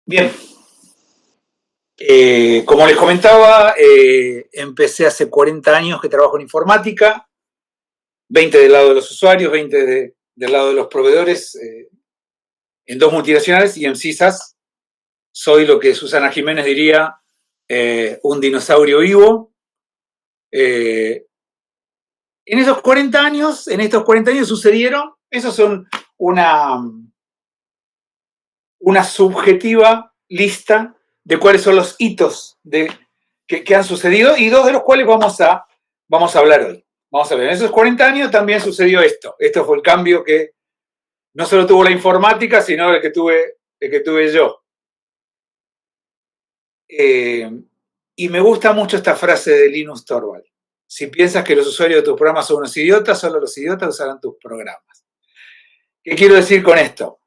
Bien, como les comentaba, empecé hace 40 años que trabajo en informática, 20 del lado de los usuarios, 20 del lado de los proveedores, en dos multinacionales y en CISAS. Soy lo que Susana Jiménez diría, un dinosaurio vivo. En estos 40 años sucedieron, esos son una subjetiva lista de cuáles son los hitos que han sucedido y dos de los cuales vamos a hablar hoy. Vamos a ver, en esos 40 años también sucedió esto. Esto fue el cambio que no solo tuvo la informática, sino el que tuve yo. Y me gusta mucho esta frase de Linus Torvald. Si piensas que los usuarios de tus programas son unos idiotas, solo los idiotas usarán tus programas. ¿Qué quiero decir con esto?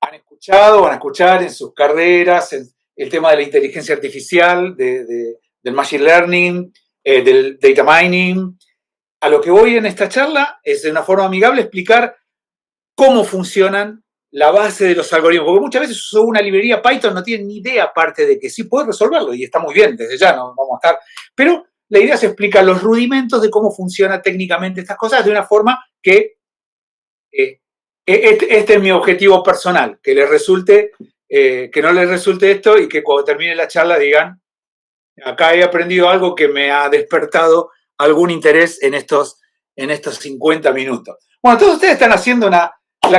Han escuchado, van a escuchar en sus carreras el tema de la inteligencia artificial, del machine learning, del data mining. A lo que voy en esta charla es de una forma amigable explicar cómo funcionan la base de los algoritmos, porque muchas veces uso una librería Python, no tienen ni idea, aparte de que sí puede resolverlo, y está muy bien, desde ya no vamos a estar, pero la idea es explicar los rudimentos de cómo funciona técnicamente estas cosas de una forma que este es mi objetivo personal, que les resulte, que no les resulte esto y que cuando termine la charla digan, acá he aprendido algo que me ha despertado algún interés en estos 50 minutos. Bueno, todos ustedes están haciendo la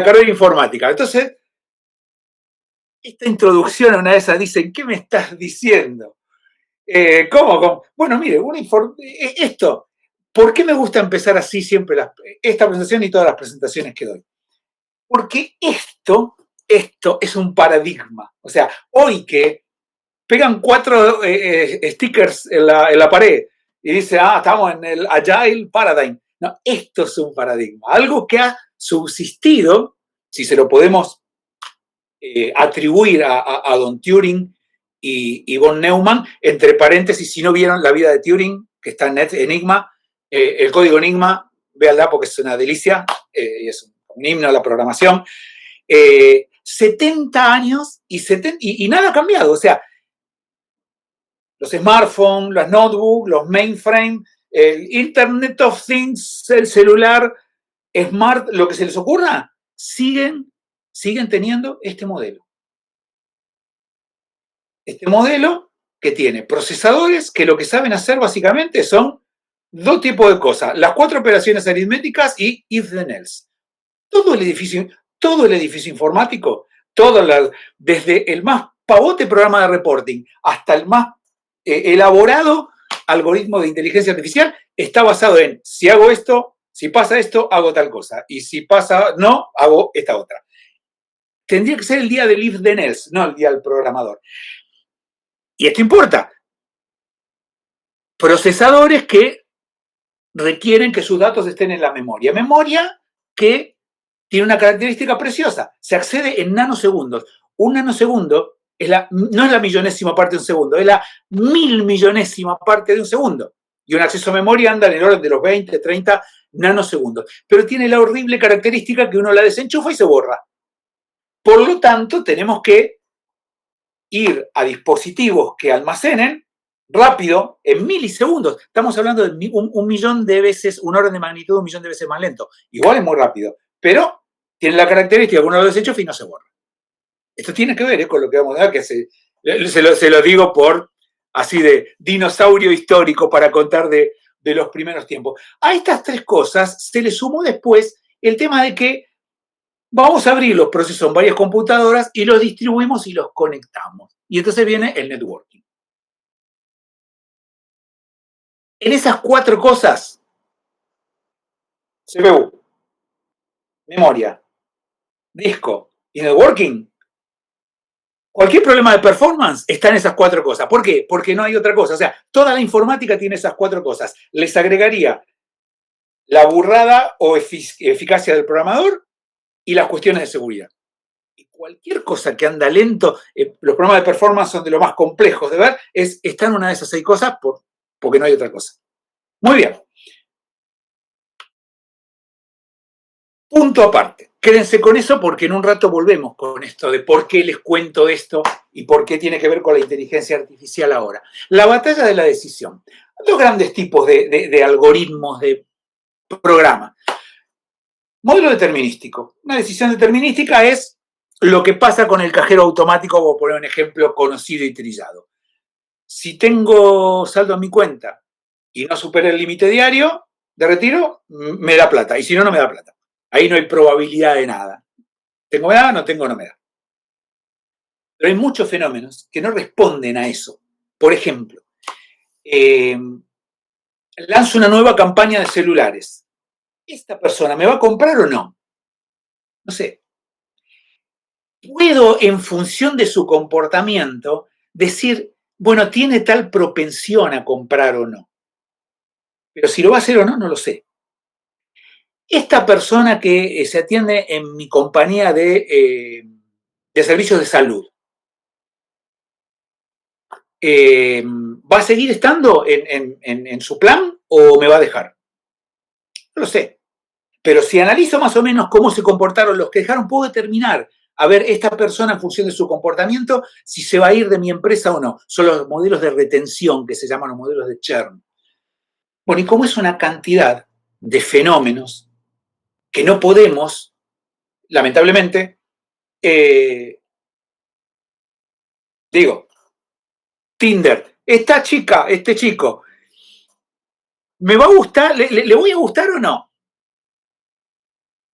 carrera informática. Entonces, esta introducción a una de esas dicen, ¿qué me estás diciendo? ¿Cómo? Bueno, mire, esto, ¿por qué me gusta empezar así siempre esta presentación y todas las presentaciones que doy? Porque esto es un paradigma. O sea, hoy que pegan 4 stickers en la pared y dice, estamos en el Agile Paradigm. No, esto es un paradigma. Algo que ha subsistido, si se lo podemos atribuir a Don Turing y von Neumann, entre paréntesis, si no vieron La vida de Turing, que está en Enigma, el código Enigma, véanla porque es una delicia, y es un himno a la programación. 70 años y nada ha cambiado. O sea, los smartphones, las notebooks, los mainframe, el Internet of Things, el celular, smart, lo que se les ocurra, siguen teniendo este modelo. Este modelo que tiene procesadores que lo que saben hacer básicamente son dos tipos de cosas, las 4 operaciones aritméticas y if then else. Todo el edificio informático, desde el más pavote programa de reporting hasta el más elaborado algoritmo de inteligencia artificial, está basado en si hago esto, si pasa esto, hago tal cosa. Y si pasa no, hago esta otra. Tendría que ser el día del if then else, no el día del programador. Y esto importa. Procesadores que requieren que sus datos estén en la memoria. Memoria que tiene una característica preciosa. Se accede en nanosegundos. Un nanosegundo no es la millonésima parte de un segundo, es la 1000.000.000ésima parte de un segundo. Y un acceso a memoria anda en el orden de los 20, 30 nanosegundos. Pero tiene la horrible característica que uno la desenchufa y se borra. Por lo tanto, tenemos que ir a dispositivos que almacenen rápido, en milisegundos. Estamos hablando de un millón de veces, un orden de magnitud, 1.000.000 de veces más lento. Igual es muy rápido, pero tiene la característica que uno lo desenchufa y no se borra. Esto tiene que ver con lo que vamos a ver, que se lo digo por así de dinosaurio histórico para contar de los primeros tiempos. A estas 3 cosas se le sumó después el tema de que vamos a abrir los procesos en varias computadoras y los distribuimos y los conectamos. Y entonces viene el networking. En esas 4 cosas, CPU, memoria, disco y networking, cualquier problema de performance está en esas 4 cosas. ¿Por qué? Porque no hay otra cosa. O sea, toda la informática tiene esas 4 cosas. Les agregaría la burrada o eficacia del programador y las cuestiones de seguridad. Y cualquier cosa que anda lento, los problemas de performance son de lo más complejos de ver, está en una de esas 6 cosas porque no hay otra cosa. Muy bien. Punto aparte. quédense con eso porque en un rato volvemos con esto de por qué les cuento esto y por qué tiene que ver con la inteligencia artificial ahora. La batalla de la decisión. Dos grandes tipos de algoritmos de programa. Modelo determinístico. Una decisión determinística es lo que pasa con el cajero automático, por poner un ejemplo conocido y trillado. Si tengo saldo en mi cuenta y no supera el límite diario de retiro, me da plata. Y si no, no me da plata. Ahí no hay probabilidad de nada. ¿Tengo me da? No tengo, no me da. Pero hay muchos fenómenos que no responden a eso. Por ejemplo, lanzo una nueva campaña de celulares. ¿Esta persona me va a comprar o no? No sé. Puedo, en función de su comportamiento, decir, bueno, tiene tal propensión a comprar o no. Pero si lo va a hacer o no, no lo sé. Esta persona que se atiende en mi compañía de servicios de salud, ¿va a seguir estando en su plan o me va a dejar? No lo sé. Pero si analizo más o menos cómo se comportaron los que dejaron, puedo determinar, a ver, esta persona en función de su comportamiento, si se va a ir de mi empresa o no. Son los modelos de retención, que se llaman los modelos de churn. Bueno, y como es una cantidad de fenómenos que no podemos, lamentablemente, digo, Tinder, esta chica, este chico, ¿me va a gustar? ¿Le voy a gustar o no?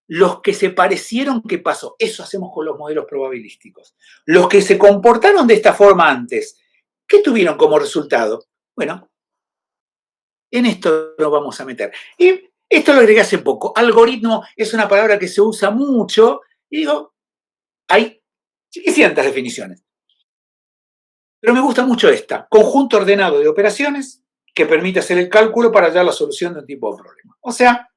Los que se parecieron, ¿qué pasó? Eso hacemos con los modelos probabilísticos. Los que se comportaron de esta forma antes, ¿qué tuvieron como resultado? Bueno, en esto nos vamos a meter. Y esto lo agregué hace poco. Algoritmo es una palabra que se usa mucho y digo, hay cientos definiciones. Pero me gusta mucho esta. Conjunto ordenado de operaciones que permite hacer el cálculo para hallar la solución de un tipo de problema. O sea,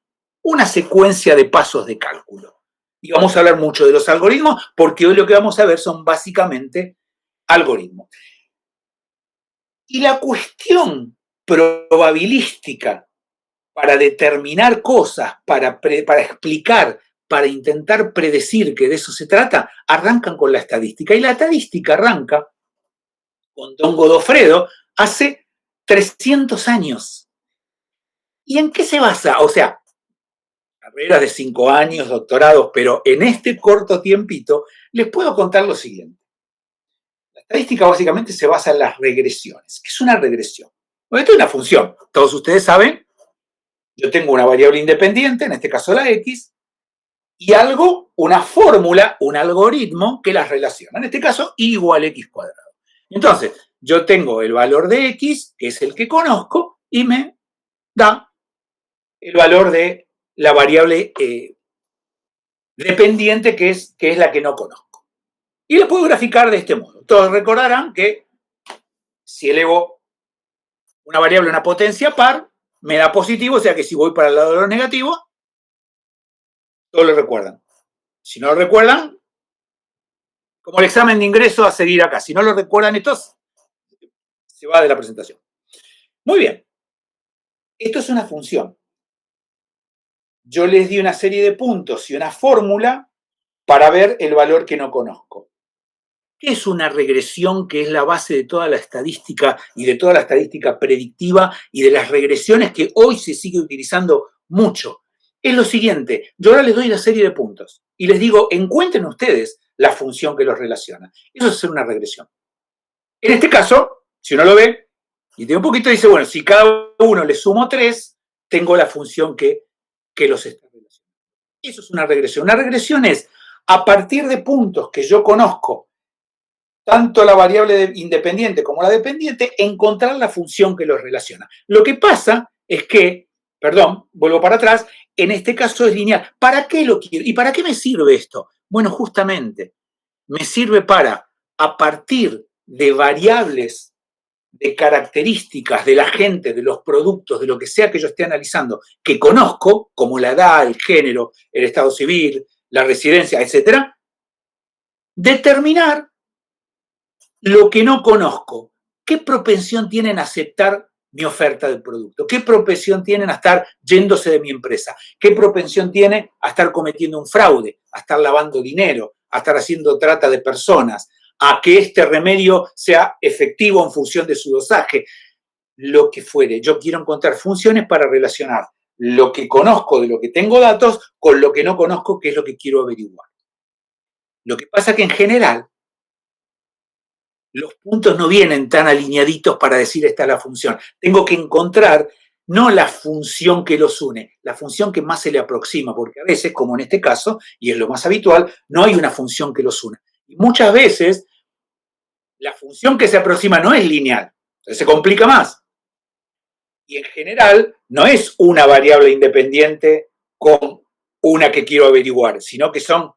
una secuencia de pasos de cálculo. Y vamos a hablar mucho de los algoritmos porque hoy lo que vamos a ver son básicamente algoritmos. Y la cuestión probabilística para determinar cosas, para explicar, para intentar predecir que de eso se trata, arrancan con la estadística. Y la estadística arranca con don Godofredo hace 300 años. ¿Y en qué se basa? O sea, carreras de 5 años, doctorados, pero en este corto tiempito les puedo contar lo siguiente. La estadística básicamente se basa en las regresiones. ¿Qué es una regresión? Bueno, esto es una función. Todos ustedes saben, yo tengo una variable independiente, en este caso la X, y algo, una fórmula, un algoritmo que las relaciona. En este caso, y igual X cuadrado. Entonces, yo tengo el valor de X, que es el que conozco, y me da el valor de la variable dependiente, que es la que no conozco. Y lo puedo graficar de este modo. Todos recordarán que si elevo una variable a una potencia par, me da positivo, o sea que si voy para el lado de lo negativo, todos lo recuerdan. Si no lo recuerdan, como el examen de ingreso, a seguir acá. Si no lo recuerdan estos, se va de la presentación. Muy bien. Esto es una función. Yo les di una serie de puntos y una fórmula para ver el valor que no conozco. ¿Qué es una regresión, que es la base de toda la estadística y de toda la estadística predictiva y de las regresiones que hoy se sigue utilizando mucho? Es lo siguiente, yo ahora les doy la serie de puntos y les digo, encuentren ustedes la función que los relaciona. Eso es hacer una regresión. En este caso, si uno lo ve y tiene un poquito, dice, bueno, si cada uno le sumo 3, tengo la función que los está relacionando. Eso es una regresión. Una regresión es, a partir de puntos que yo conozco, tanto la variable independiente como la dependiente, encontrar la función que los relaciona. Lo que pasa es que, perdón, vuelvo para atrás, en este caso es lineal. ¿Para qué lo quiero? ¿Y para qué me sirve esto? Bueno, justamente, me sirve para, a partir de variables, de características de la gente, de los productos, de lo que sea que yo esté analizando, que conozco, como la edad, el género, el estado civil, la residencia, etcétera, determinar lo que no conozco. ¿Qué propensión tienen a aceptar mi oferta del producto? ¿Qué propensión tienen a estar yéndose de mi empresa? ¿Qué propensión tiene a estar cometiendo un fraude, a estar lavando dinero, a estar haciendo trata de personas, a que este remedio sea efectivo en función de su dosaje? Lo que fuere. Yo quiero encontrar funciones para relacionar lo que conozco de lo que tengo datos con lo que no conozco, que es lo que quiero averiguar. Lo que pasa es que en general los puntos no vienen tan alineaditos para decir esta es la función. Tengo que encontrar no la función que los une, la función que más se le aproxima, porque a veces, como en este caso, y es lo más habitual, no hay una función que los une. Y muchas veces la función que se aproxima no es lineal, entonces se complica más. Y en general no es una variable independiente con una que quiero averiguar, sino que son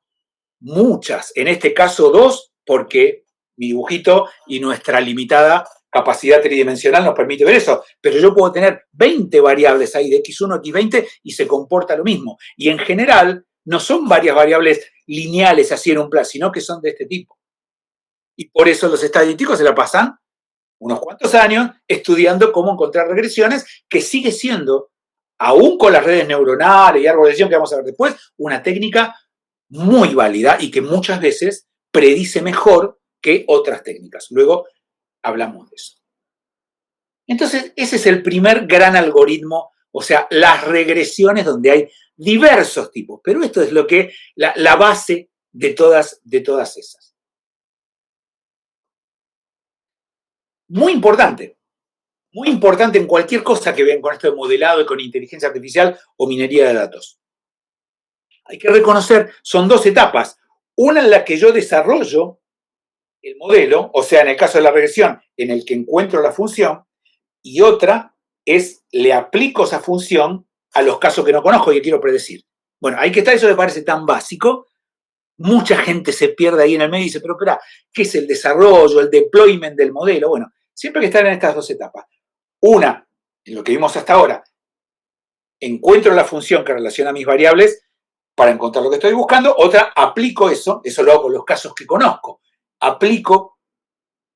muchas, en este caso dos, porque mi dibujito y nuestra limitada capacidad tridimensional nos permite ver eso, pero yo puedo tener 20 variables ahí de x1, x20 y se comporta lo mismo. Y en general no son varias variables lineales así en un plan, sino que son de este tipo. Y por eso los estadísticos se la pasan unos cuantos años estudiando cómo encontrar regresiones, que sigue siendo, aún con las redes neuronales y árboles de decisión que vamos a ver después, una técnica muy válida y que muchas veces predice mejor que otras técnicas. Luego hablamos de eso. Entonces, ese es el primer gran algoritmo, o sea, las regresiones donde hay diversos tipos, pero esto es lo que la base de todas esas. Muy importante en cualquier cosa que vean con esto de modelado y con inteligencia artificial o minería de datos. Hay que reconocer, son dos etapas. Una en la que yo desarrollo el modelo, o sea, en el caso de la regresión, en el que encuentro la función, y otra es le aplico esa función a los casos que no conozco y que quiero predecir. Bueno, ahí que está, eso me parece tan básico. Mucha gente se pierde ahí en el medio y dice, pero espera, ¿qué es el desarrollo, el deployment del modelo? Bueno, siempre hay que estar en estas dos etapas. Una, en lo que vimos hasta ahora, encuentro la función que relaciona mis variables para encontrar lo que estoy buscando. Otra, aplico eso lo hago con los casos que conozco. Aplico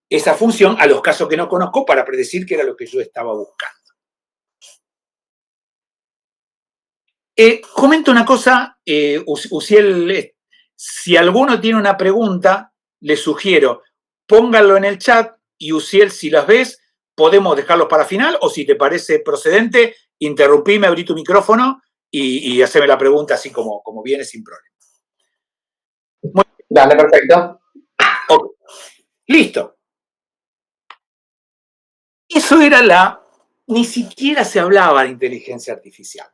esa función a los casos que no conozco para predecir qué era lo que yo estaba buscando. Comento una cosa, Uciel, si alguno tiene una pregunta, le sugiero, pónganlo en el chat y Uciel, si las ves, podemos dejarlos para final o si te parece procedente, interrumpime, abrí tu micrófono y haceme la pregunta así como viene sin problema. Dale, perfecto. Okay. Listo. Eso era ni siquiera se hablaba de inteligencia artificial.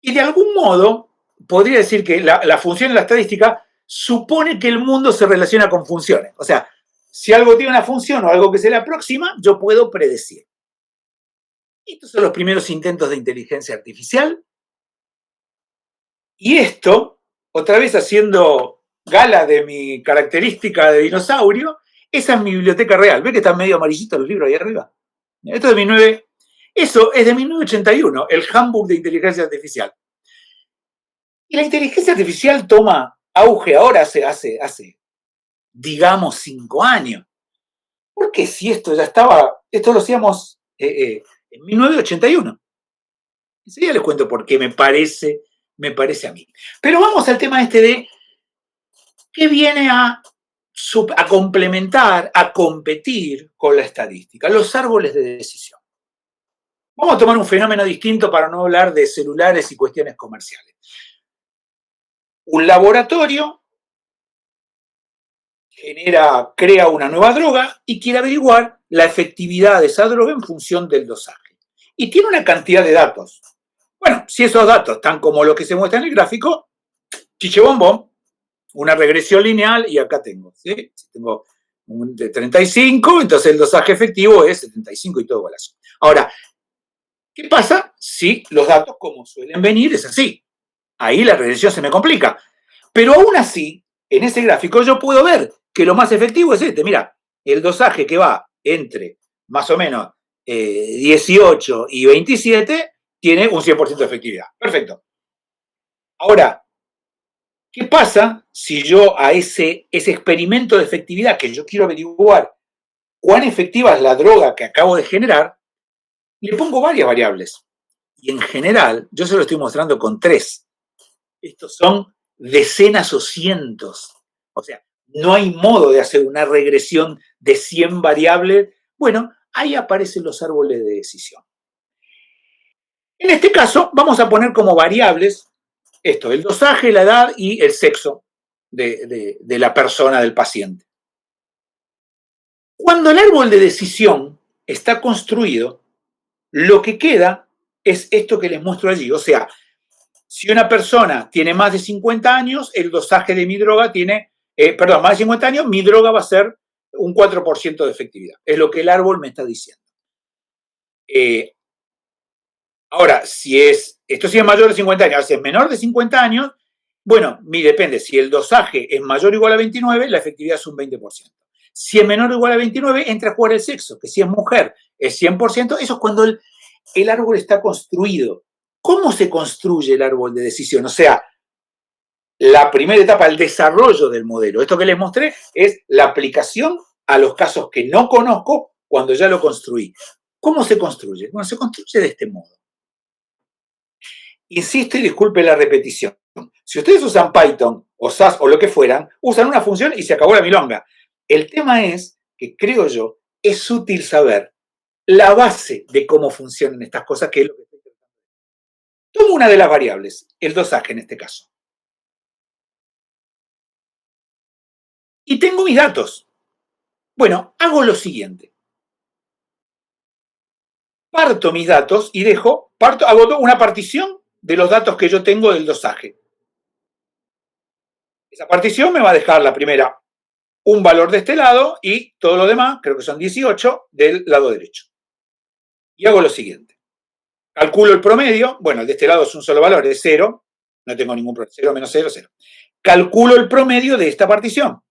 Y de algún modo, podría decir que la función en la estadística supone que el mundo se relaciona con funciones. O sea, si algo tiene una función o algo que se le aproxima, yo puedo predecir. Estos son los primeros intentos de inteligencia artificial. Y esto, otra vez haciendo gala de mi característica de dinosaurio, esa es mi biblioteca real. ¿Ve que están medio amarillitos los libros ahí arriba? Esto es de eso es de 1981, el Handbook de Inteligencia Artificial. Y la inteligencia artificial toma auge ahora hace digamos, 5 años. Porque si esto ya estaba, esto lo hacíamos en 1981. Enseguida les cuento por qué me parece a mí. Pero vamos al tema este de qué viene a complementar, a competir con la estadística, los árboles de decisión. Vamos a tomar un fenómeno distinto para no hablar de celulares y cuestiones comerciales. Un laboratorio crea una nueva droga y quiere averiguar la efectividad de esa droga en función del dosaje. Y tiene una cantidad de datos. Bueno, si esos datos están como los que se muestran en el gráfico, chiche bombón, una regresión lineal y acá tengo, ¿sí? Tengo un de 35, entonces el dosaje efectivo es 75 y todo golazo. Ahora, ¿qué pasa si los datos como suelen venir es así? Ahí la regresión se me complica. Pero aún así, en ese gráfico yo puedo ver que lo más efectivo es este. Mira, el dosaje que va entre más o menos 18 y 27 tiene un 100% de efectividad. Perfecto. Ahora, ¿qué pasa si yo a ese experimento de efectividad que yo quiero averiguar cuán efectiva es la droga que acabo de generar, le pongo varias variables. Y en general, yo se lo estoy mostrando con 3. Estos son decenas o cientos. O sea, no hay modo de hacer una regresión de 100 variables. Bueno, ahí aparecen los árboles de decisión. En este caso, vamos a poner como variables esto, el dosaje, la edad y el sexo de la persona, del paciente. Cuando el árbol de decisión está construido, lo que queda es esto que les muestro allí. O sea, si una persona tiene más de 50 años, el dosaje de mi droga tiene, más de 50 años, mi droga va a ser un 4% de efectividad. Es lo que el árbol me está diciendo. Ahora, esto sí es mayor de 50 años, si es menor de 50 años, bueno, depende, si el dosaje es mayor o igual a 29, la efectividad es un 20%. Si es menor o igual a 29, entra a jugar el sexo, que si es mujer es 100%, eso es cuando el árbol está construido. ¿Cómo se construye el árbol de decisión? O sea, la primera etapa, el desarrollo del modelo. Esto que les mostré es la aplicación a los casos que no conozco cuando ya lo construí. ¿Cómo se construye? Bueno, se construye de este modo. Insisto y disculpe la repetición. Si ustedes usan Python o SAS o lo que fueran, usan una función y se acabó la milonga. El tema es que, creo yo, es útil saber la base de cómo funcionan estas cosas, que es lo que estoy tratando. Tomo una de las variables, el dosaje en este caso. Y tengo mis datos. Bueno, hago lo siguiente. Parto mis datos y hago una partición de los datos que yo tengo del dosaje. Esa partición me va a dejar la primera un valor de este lado y todo lo demás, creo que son 18, del lado derecho. Y hago lo siguiente. Calculo el promedio, bueno, el de este lado es un solo valor, es 0, no tengo ningún problema, 0 menos 0, 0. Calculo el promedio de esta partición,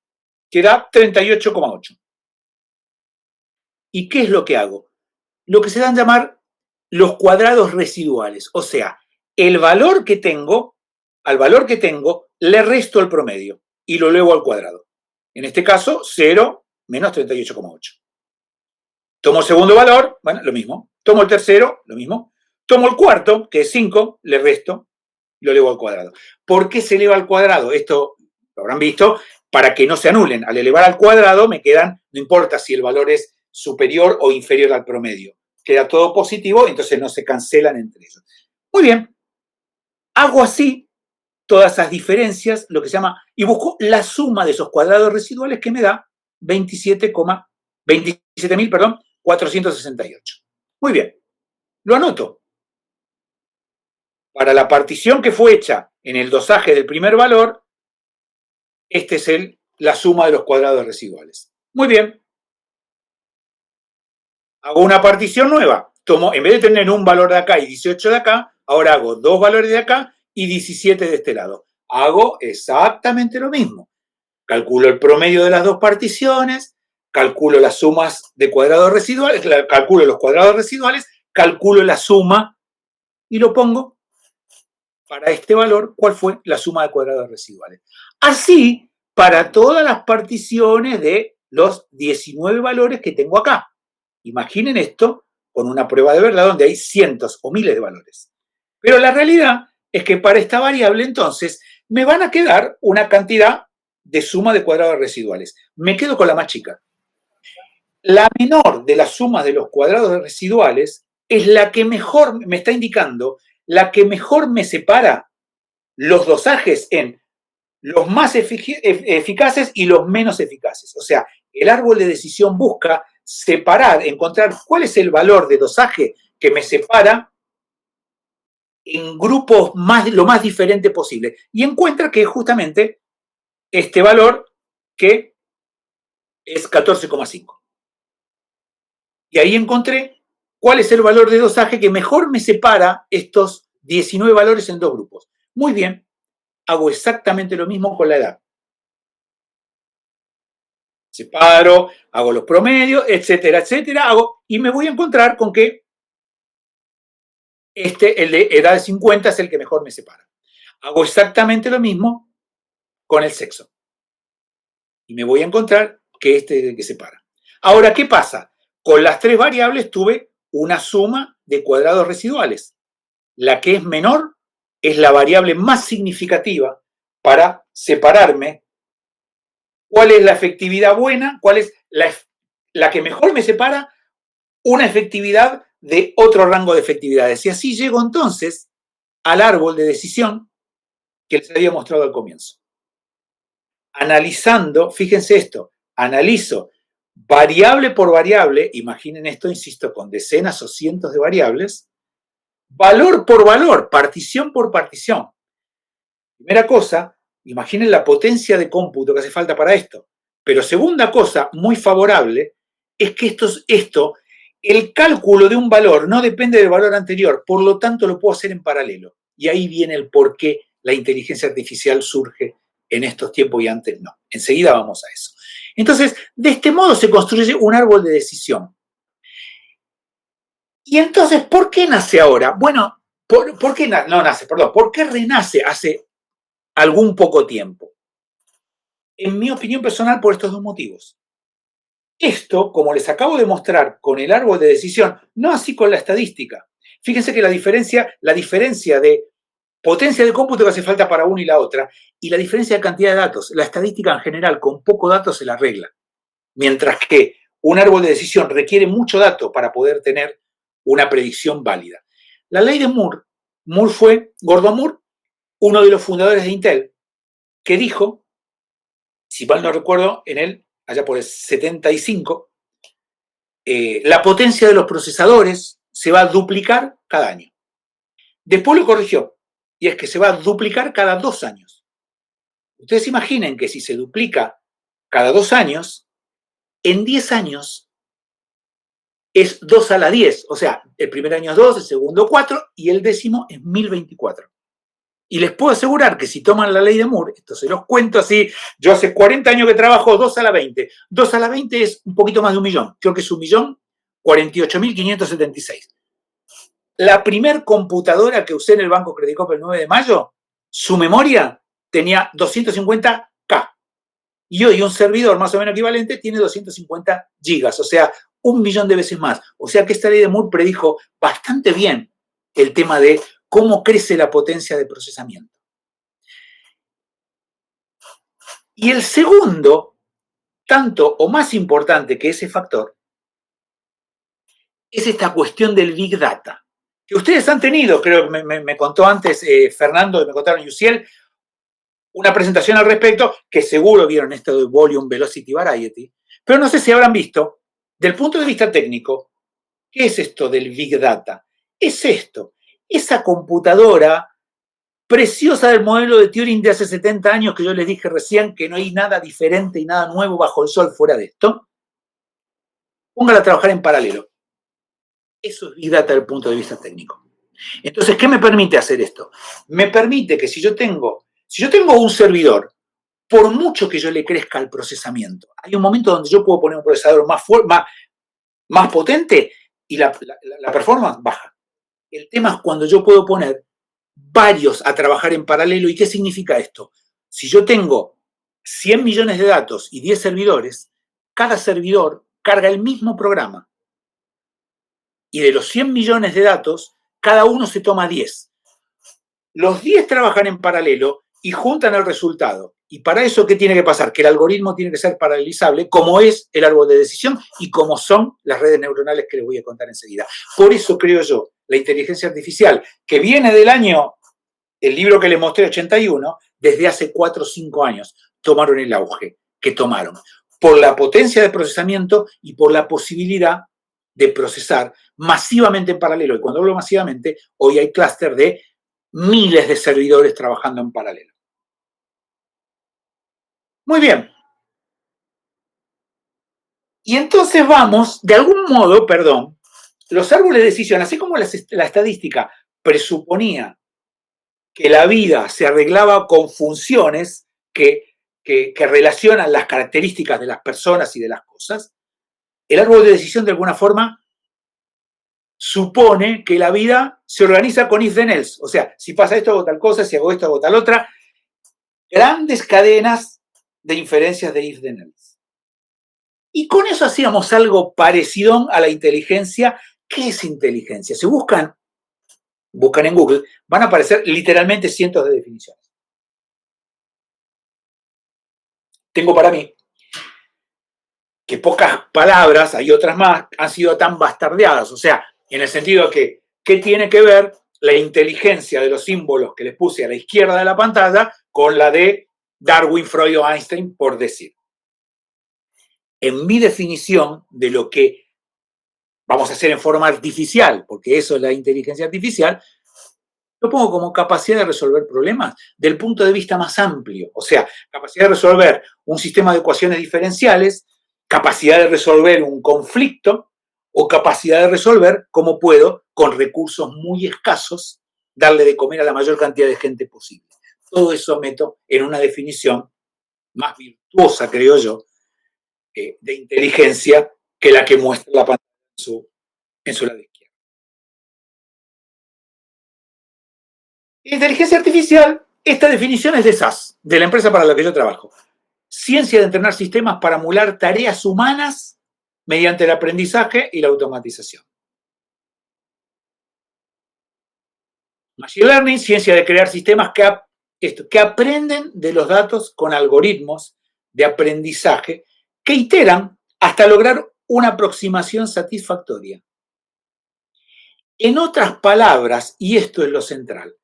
que da 38,8. ¿Y qué es lo que hago? Lo que se dan a llamar los cuadrados residuales, o sea, el valor que tengo, al valor que tengo, le resto el promedio y lo elevo al cuadrado. En este caso, 0 menos 38,8. Tomo el segundo valor, bueno, lo mismo. Tomo el tercero, lo mismo. Tomo el cuarto, que es 5, le resto y lo elevo al cuadrado. ¿Por qué se eleva al cuadrado? Esto lo habrán visto, para que no se anulen. Al elevar al cuadrado me quedan, no importa si el valor es superior o inferior al promedio. Queda todo positivo, entonces no se cancelan entre ellos. Muy bien. Hago así todas esas diferencias, lo que se llama, y busco la suma de esos cuadrados residuales que me da 27.468. Muy bien, lo anoto. Para la partición que fue hecha en el dosaje del primer valor, este es la suma de los cuadrados residuales. Muy bien. Hago una partición nueva. En vez de tener un valor de acá y 18 de acá, ahora hago 2 valores de acá y 17 de este lado. Hago exactamente lo mismo. Calculo el promedio de las dos particiones, calculo las sumas de cuadrados residuales, calculo los cuadrados residuales, calculo la suma y lo pongo para este valor, cuál fue la suma de cuadrados residuales. Así, para todas las particiones de los 19 valores que tengo acá. Imaginen esto con una prueba de verdad donde hay cientos o miles de valores. Pero la realidad es que para esta variable, entonces, me van a quedar una cantidad de suma de cuadrados residuales. Me quedo con la más chica. La menor de las sumas de los cuadrados residuales es la que mejor me está indicando, la que mejor me separa los dosajes en los más eficaces y los menos eficaces. O sea, el árbol de decisión busca separar, encontrar cuál es el valor de dosaje que me separa en grupos lo más diferente posible. Y encuentra que es justamente este valor que es 14,5. Y ahí encontré cuál es el valor de dosaje que mejor me separa estos 19 valores en dos grupos. Muy bien, hago exactamente lo mismo con la edad. Separo, hago los promedios, etcétera, etcétera, y me voy a encontrar con que el de edad de 50 es el que mejor me separa. Hago exactamente lo mismo con el sexo. Y me voy a encontrar que este es el que separa. Ahora, ¿qué pasa? Con las tres variables tuve una suma de cuadrados residuales. La que es menor es la variable más significativa para separarme cuál es la efectividad buena, cuál es la que mejor me separa una efectividad de otro rango de efectividades. Y así llego entonces al árbol de decisión que les había mostrado al comienzo. Analizando, fíjense esto, analizo variable por variable, imaginen esto, insisto, con decenas o cientos de variables, valor por valor, partición por partición. Primera cosa, imaginen la potencia de cómputo que hace falta para esto. Pero segunda cosa, muy favorable, es que el cálculo de un valor no depende del valor anterior, por lo tanto lo puedo hacer en paralelo. Y ahí viene el por qué la inteligencia artificial surge en estos tiempos y antes no. Enseguida vamos a eso. Entonces, de este modo se construye un árbol de decisión. Y entonces, ¿por qué nace ahora? Bueno, ¿por qué renace hace algún poco tiempo? En mi opinión personal, por estos dos motivos. Esto, como les acabo de mostrar con el árbol de decisión, no así con la estadística. Fíjense que la diferencia de potencia de cómputo que hace falta para una y la otra, y la diferencia de cantidad de datos, la estadística en general, con poco datos se la arregla. Mientras que un árbol de decisión requiere mucho dato para poder tener una predicción válida. La ley de Moore fue Gordon Moore, uno de los fundadores de Intel, que dijo, si mal no recuerdo, allá por el 75, la potencia de los procesadores se va a duplicar cada año. Después lo corrigió, y es que se va a duplicar cada 2 años. Ustedes imaginen que si se duplica cada 2 años, en 10 años es 2 a la 10, o sea, el primer año es 2, el segundo 4 y el décimo es 1024. Y les puedo asegurar que si toman la ley de Moore, esto se los cuento así, yo hace 40 años que trabajo 2 a la 20. 2 a la 20 es un poquito más de 1.000.000, creo que es 1.048.576. La primer computadora que usé en el Banco Credicop el 9 de mayo, su memoria tenía 250K. Y hoy un servidor más o menos equivalente tiene 250 gigas, o sea, 1.000.000 de veces más. O sea que esta ley de Moore predijo bastante bien el tema de cómo crece la potencia de procesamiento. Y el segundo, tanto o más importante que ese factor, es esta cuestión del Big Data, que ustedes han tenido, creo que me contó antes Fernando, y me contaron Yusiel, una presentación al respecto, que seguro vieron esto de Volume Velocity Variety, pero no sé si habrán visto, del punto de vista técnico, ¿qué es esto del Big Data? Es esto, esa computadora preciosa del modelo de Turing de hace 70 años que yo les dije recién que no hay nada diferente y nada nuevo bajo el sol fuera de esto. Póngala a trabajar en paralelo. Eso es Big Data desde el punto de vista técnico. Entonces, ¿qué me permite hacer esto? Me permite que si yo tengo un servidor, por mucho que yo le crezca el procesamiento, hay un momento donde yo puedo poner un procesador más potente y la performance baja. El tema es cuando yo puedo poner varios a trabajar en paralelo. ¿Y qué significa esto? Si yo tengo 100 millones de datos y 10 servidores, cada servidor carga el mismo programa. Y de los 100 millones de datos, cada uno se toma 10. Los 10 trabajan en paralelo y juntan el resultado. Y para eso, ¿qué tiene que pasar? Que el algoritmo tiene que ser paralelizable, como es el árbol de decisión y como son las redes neuronales que les voy a contar enseguida. Por eso creo yo, la inteligencia artificial, que viene del año, el libro que les mostré, 81, desde hace 4 o 5 años, tomaron el auge que tomaron. Por la potencia de procesamiento y por la posibilidad de procesar masivamente en paralelo. Y cuando hablo masivamente, hoy hay clúster de miles de servidores trabajando en paralelo. Muy bien. Y entonces vamos, de algún modo, los árboles de decisión, así como la estadística presuponía que la vida se arreglaba con funciones que relacionan las características de las personas y de las cosas, el árbol de decisión de alguna forma supone que la vida se organiza con if then else. O sea, si pasa esto hago tal cosa, si hago esto hago tal otra. Grandes cadenas de inferencias de if then else. Y con eso hacíamos algo parecido a la inteligencia ¿Qué es inteligencia? Si buscan en Google, van a aparecer literalmente cientos de definiciones. Tengo para mí que pocas palabras, hay otras más, han sido tan bastardeadas. O sea, en el sentido de que, ¿qué tiene que ver la inteligencia de los símbolos que les puse a la izquierda de la pantalla con la de Darwin, Freud o Einstein, por decir? En mi definición de lo que vamos a hacer en forma artificial, porque eso es la inteligencia artificial, lo pongo como capacidad de resolver problemas del punto de vista más amplio. O sea, capacidad de resolver un sistema de ecuaciones diferenciales, capacidad de resolver un conflicto o capacidad de resolver cómo puedo, con recursos muy escasos, darle de comer a la mayor cantidad de gente posible. Todo eso meto en una definición más virtuosa, creo yo, de inteligencia que la que muestra la pantalla en su lado izquierdo. Inteligencia artificial, esta definición es de SAS, de la empresa para la que yo trabajo. Ciencia de entrenar sistemas para emular tareas humanas mediante el aprendizaje y la automatización. Machine Learning, ciencia de crear sistemas que aprenden de los datos con algoritmos de aprendizaje que iteran hasta lograr una aproximación satisfactoria. En otras palabras, y esto es lo central,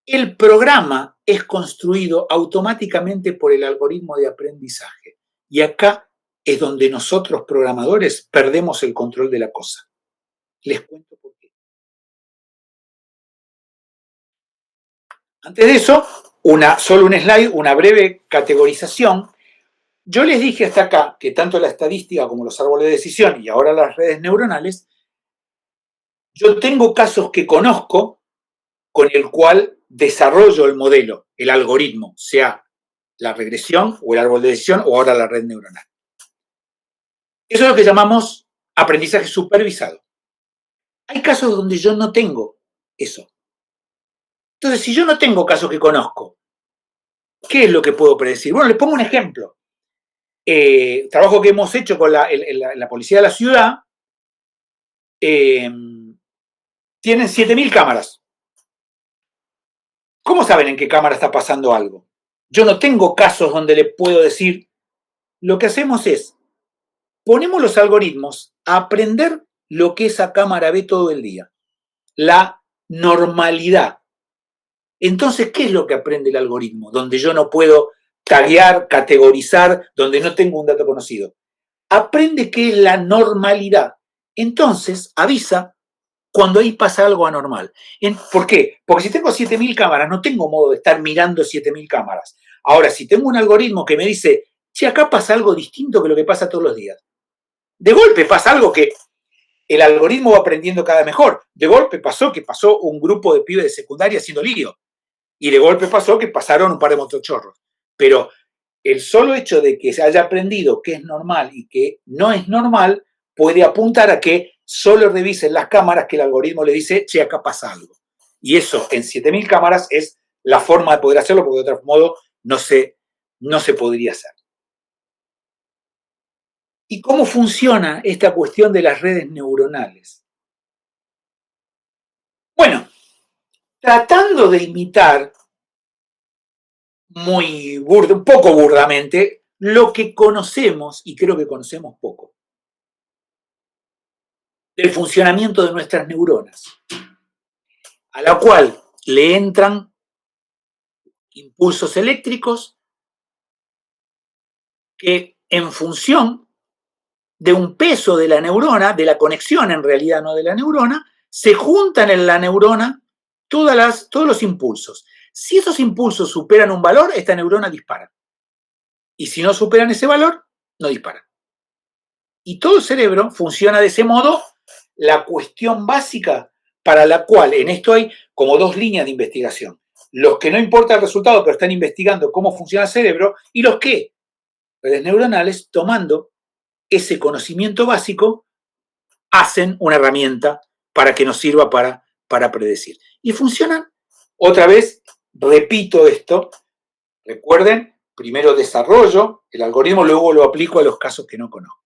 el programa es construido automáticamente por el algoritmo de aprendizaje. Y acá es donde nosotros, programadores, perdemos el control de la cosa. Les cuento por qué. Antes de eso, solo un slide, una breve categorización. Yo les dije hasta acá que tanto la estadística como los árboles de decisión y ahora las redes neuronales, yo tengo casos que conozco con el cual desarrollo el modelo, el algoritmo, sea la regresión o el árbol de decisión o ahora la red neuronal. Eso es lo que llamamos aprendizaje supervisado. Hay casos donde yo no tengo eso. Entonces, si yo no tengo casos que conozco, ¿qué es lo que puedo predecir? Bueno, les pongo un ejemplo. Trabajo que hemos hecho con la policía de la ciudad, tienen 7.000 cámaras. ¿Cómo saben en qué cámara está pasando algo? Yo no tengo casos donde le puedo decir, lo que hacemos es, ponemos los algoritmos a aprender lo que esa cámara ve todo el día, la normalidad. Entonces, ¿qué es lo que aprende el algoritmo? Donde yo no puedo taguear, categorizar, donde no tengo un dato conocido. Aprende qué es la normalidad. Entonces, avisa cuando ahí pasa algo anormal. ¿Por qué? Porque si tengo 7.000 cámaras, no tengo modo de estar mirando 7.000 cámaras. Ahora, si tengo un algoritmo que me dice, che, acá pasa algo distinto que lo que pasa todos los días. De golpe pasa algo que el algoritmo va aprendiendo cada vez mejor. De golpe pasó un grupo de pibes de secundaria haciendo lío. Y de golpe pasó que pasaron un par de motochorros. Pero el solo hecho de que se haya aprendido qué es normal y qué no es normal puede apuntar a que solo revisen las cámaras que el algoritmo le dice, che, acá pasa algo. Y eso en 7.000 cámaras es la forma de poder hacerlo, porque de otro modo no se podría hacer. ¿Y cómo funciona esta cuestión de las redes neuronales? Bueno, tratando de imitar un poco burdamente, lo que conocemos, y creo que conocemos poco, del funcionamiento de nuestras neuronas, a la cual le entran impulsos eléctricos que en función de un peso de la neurona, de la conexión en realidad, no de la neurona, se juntan en la neurona todos los impulsos. Si esos impulsos superan un valor, esta neurona dispara. Y si no superan ese valor, no dispara. Y todo el cerebro funciona de ese modo. La cuestión básica para la cual en esto hay como dos líneas de investigación. Los que no importa el resultado, pero están investigando cómo funciona el cerebro, y los que, redes neuronales, tomando ese conocimiento básico, hacen una herramienta para que nos sirva para predecir. Y funcionan. Otra vez, repito esto, recuerden, primero desarrollo el algoritmo, luego lo aplico a los casos que no conozco.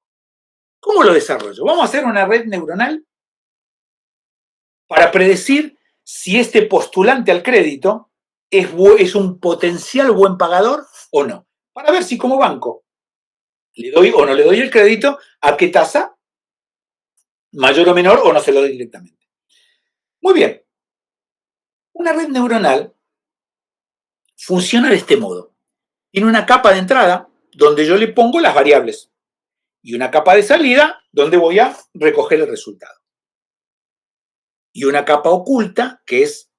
¿Cómo lo desarrollo? Vamos a hacer una red neuronal para predecir si este postulante al crédito es un potencial buen pagador o no. Para ver si como banco le doy o no le doy el crédito, a qué tasa, mayor o menor, o no se lo doy directamente. Muy bien. Una red neuronal funciona de este modo. Tiene una capa de entrada donde yo le pongo las variables y una capa de salida donde voy a recoger el resultado. Y una capa oculta que es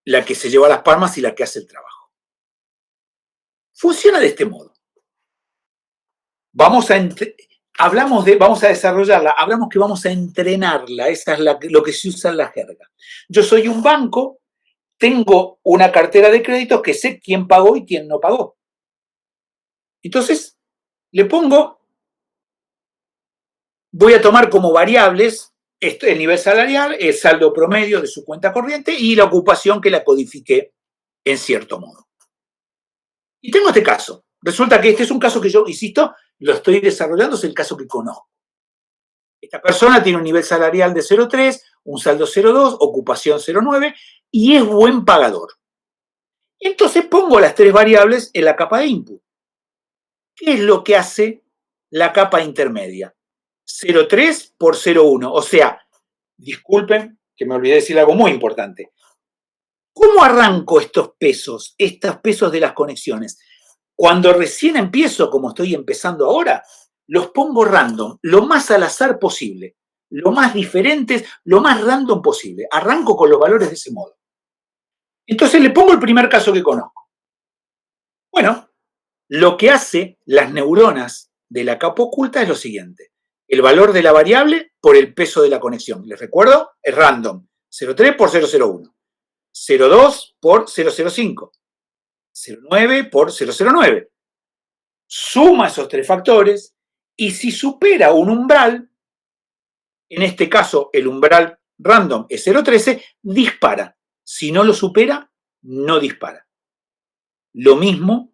la que se lleva las palmas y la que hace el trabajo. Funciona de este modo. Vamos a desarrollarla, hablamos que vamos a entrenarla, esa es lo que se usa en la jerga. Yo soy un banco, tengo una cartera de créditos que sé quién pagó y quién no pagó. Entonces, le pongo, voy a tomar como variables el nivel salarial, el saldo promedio de su cuenta corriente y la ocupación que la codifiqué en cierto modo. Y tengo este caso. Resulta que este es un caso que yo, insisto, lo estoy desarrollando, es el caso que conozco. Esta persona tiene un nivel salarial de 0,3, un saldo 0,2, ocupación 0,9 y es buen pagador. Entonces pongo las tres variables en la capa de input. ¿Qué es lo que hace la capa intermedia? 0,3 por 0,1. O sea, disculpen que me olvidé decir algo muy importante. ¿Cómo arranco estos pesos de las conexiones? Cuando recién empiezo, como estoy empezando ahora, los pongo random, lo más al azar posible, lo más diferentes, lo más random posible. Arranco con los valores de ese modo. Entonces le pongo el primer caso que conozco. Bueno, lo que hace las neuronas de la capa oculta es lo siguiente. El valor de la variable por el peso de la conexión. Les recuerdo, es random. 0,3 por 0,01. 0,2 por 0,05. 0,9 por 0,09. Suma esos tres factores y si supera un umbral, en este caso el umbral random es 0,13, dispara. Si no lo supera, no dispara. Lo mismo